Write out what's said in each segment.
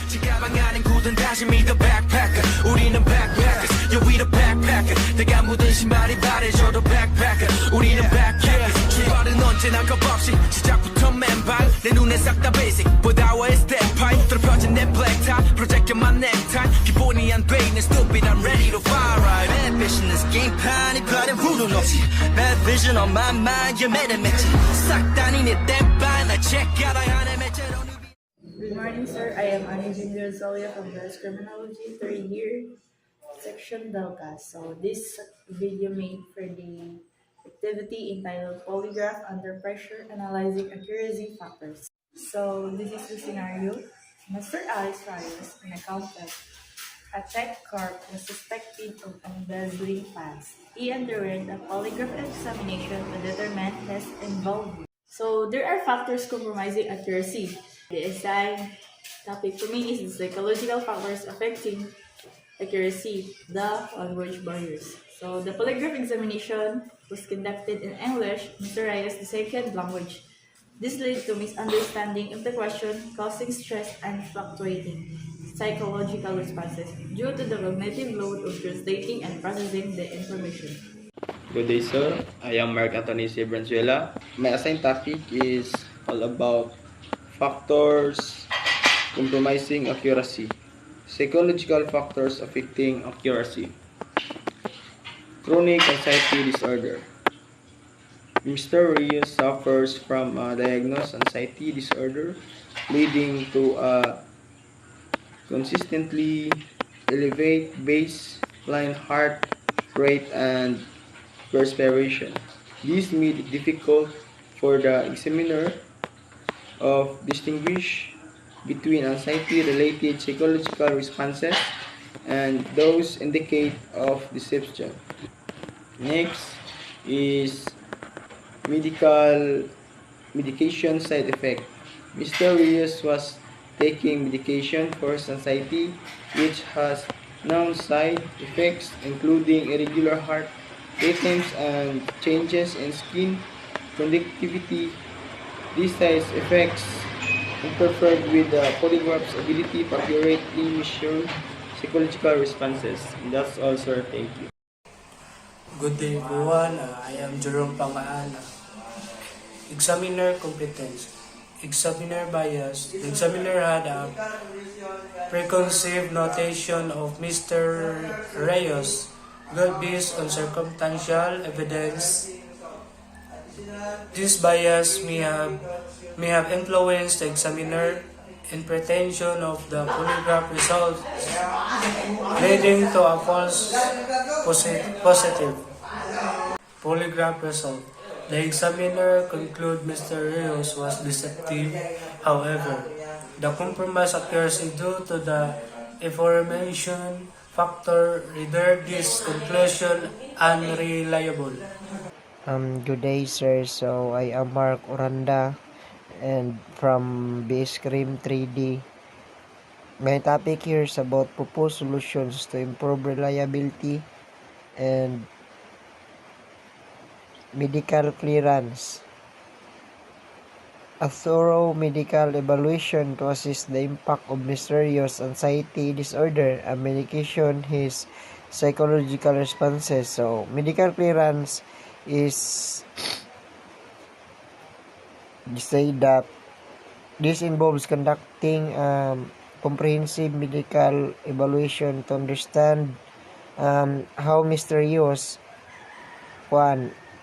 지가방 안엔 굳은 다짐이 the backpacker 우리는 backpackers yeah we the backpacker 내가 묻은 신발이 바래져도 backpacker 우리는 backpackers 출발은 언제나 겁없이 시작부터 맨발 내 눈에 싹 다 basic 보다와의 step pipe 뚫어펴진 내 black tie 프로젝트만 necktie 기본이 안 돼 있는 stupid I'm ready to fire right bad vision this game판이 변해 후는 없이 bad vision on my mind you made it match 싹 다니네 땜발 날 check아야 하네 매체로 Good morning, sir. I am Ana Junior Zolia from the Criminology 3rd year, section Delta. So this video made for the activity entitled Polygraph Under Pressure, Analyzing Accuracy Factors. So this is the scenario. Mr. Alex Reyes, an accountant at Tech Corp, was suspected of embezzling funds. He underwent a polygraph examination to determine his involvement. So there are factors compromising accuracy. The assigned topic for me is the psychological factors affecting accuracy, the language barriers. So the polygraph examination was conducted in English, Mr. Reyes' the second language. This led to misunderstanding of the question, causing stress and fluctuating psychological responses due to the cognitive load of translating and processing the information. Good day, sir. I am Mark Anthony C. Branzuela. My assigned topic is all about factors compromising accuracy. Psychological factors affecting accuracy. Chronic anxiety disorder. Mr. Reyes suffers from a diagnosed anxiety disorder leading to a consistently elevated baseline heart rate and perspiration. This made it difficult for the examiner of distinguish between anxiety-related psychological responses and those indicate of deception. Next is medication side effect. Mr. Reyes was taking medication for anxiety which has known side effects including irregular heart rhythms and changes in skin conductivity. These side effects interfered with the polygraph's ability to accurately measure psychological responses. And that's all, sir. Thank you. Good day, everyone. I am Jerome Pamaan. Examiner competence. Examiner bias. The examiner had a preconceived notation of Mr. Reyes based on circumstantial evidence. This bias may have influenced the examiner in pretension of the polygraph results, leading to a false positive polygraph result. The examiner concluded Mr. Reyes was deceptive. However, the compromise occurs due to the aforementioned factor rendered this conclusion unreliable. Good day, sir. So I am Mark Oranda and from BS Cream 3D. My topic here is about proposed solutions to improve reliability and medical clearance. A thorough medical evaluation to assess the impact of Mr. Reyes' anxiety disorder and medication his psychological responses. So medical clearance is you say that this involves conducting comprehensive medical evaluation to understand how Mr. Reyes'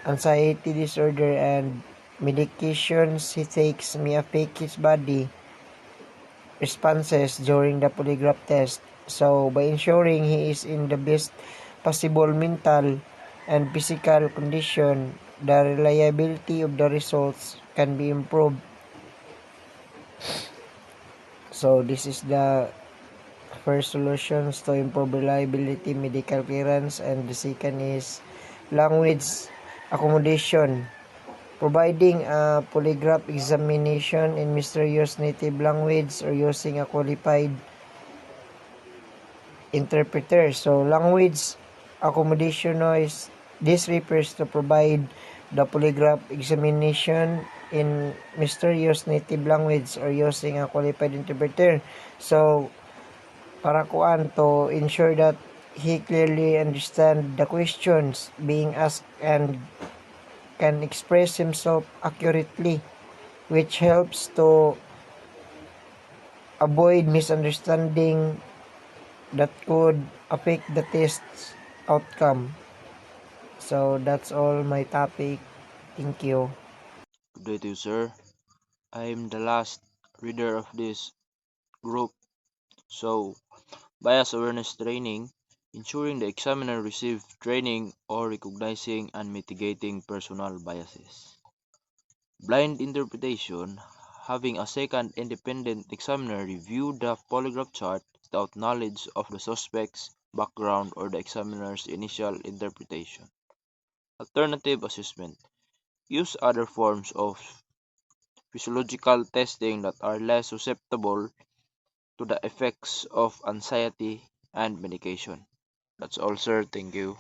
anxiety disorder and medications he takes may affect his body responses during the polygraph test. So by ensuring he is in the best possible mental and physical condition, the reliability of the results can be improved. So this is the first solutions to improve reliability, medical clearance, and the second is language accommodation. Providing a polygraph examination in Mr. Reyes' native language or using a qualified interpreter. So language accommodation is this refers to provide the polygraph examination in mysterious native language or using a qualified interpreter. So, para kuan to ensure that he clearly understand the questions being asked and can express himself accurately, which helps to avoid misunderstanding that could affect the test's outcome. So that's all my topic. Thank you. Good day to you, sir. I am the last reader of this group. So, bias awareness training, ensuring the examiner receive training or recognizing and mitigating personal biases. Blind interpretation, having a second independent examiner review the polygraph chart without knowledge of the suspect's background or the examiner's initial interpretation. Alternative assessment, use other forms of physiological testing that are less susceptible to the effects of anxiety and medication. That's all, sir. Thank you.